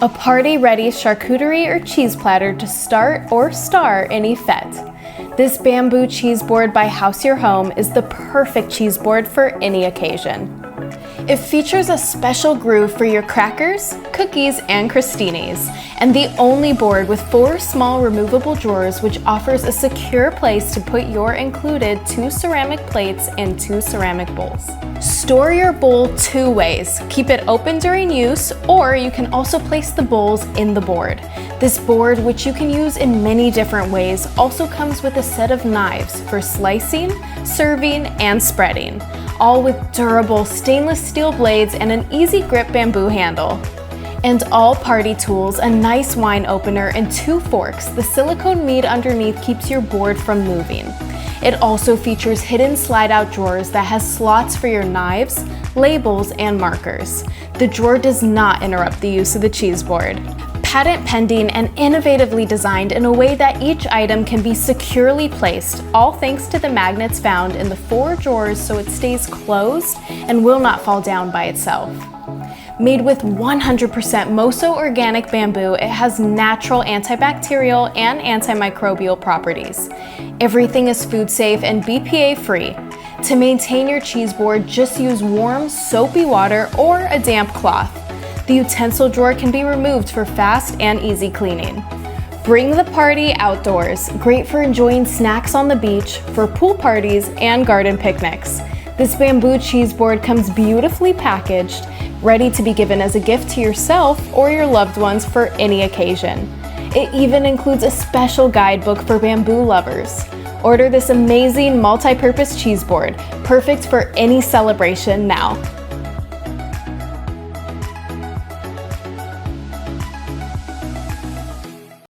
A party-ready charcuterie or cheese platter to start or star any fete. This bamboo cheese board by House Your Home is the perfect cheese board for any occasion. It features a special groove for your crackers, cookies, and crostinis, and the only board with 4 small removable drawers which offers a secure place to put your included 2 ceramic plates and 2 ceramic bowls. Store your bowl 2 ways. Keep it open during use, or you can also place the bowls in the board. This board, which you can use in many different ways, also comes with a set of knives for slicing, serving, and spreading, all with durable stainless steel blades and an easy grip bamboo handle. And all party tools, a nice wine opener, and 2 forks. The silicone meat underneath keeps your board from moving. It also features hidden slide-out drawers that has slots for your knives, labels, and markers. The drawer does not interrupt the use of the cheese board. Patent pending and innovatively designed in a way that each item can be securely placed, all thanks to the magnets found in the 4 drawers so it stays closed and will not fall down by itself. Made with 100% Moso organic bamboo, it has natural antibacterial and antimicrobial properties. Everything is food safe and BPA free. To maintain your cheese board, just use warm, soapy water or a damp cloth. The utensil drawer can be removed for fast and easy cleaning. Bring the party outdoors, great for enjoying snacks on the beach, for pool parties, and garden picnics. This bamboo cheese board comes beautifully packaged, ready to be given as a gift to yourself or your loved ones for any occasion. It even includes a special guidebook for bamboo lovers. Order this amazing multi-purpose cheese board, perfect for any celebration now.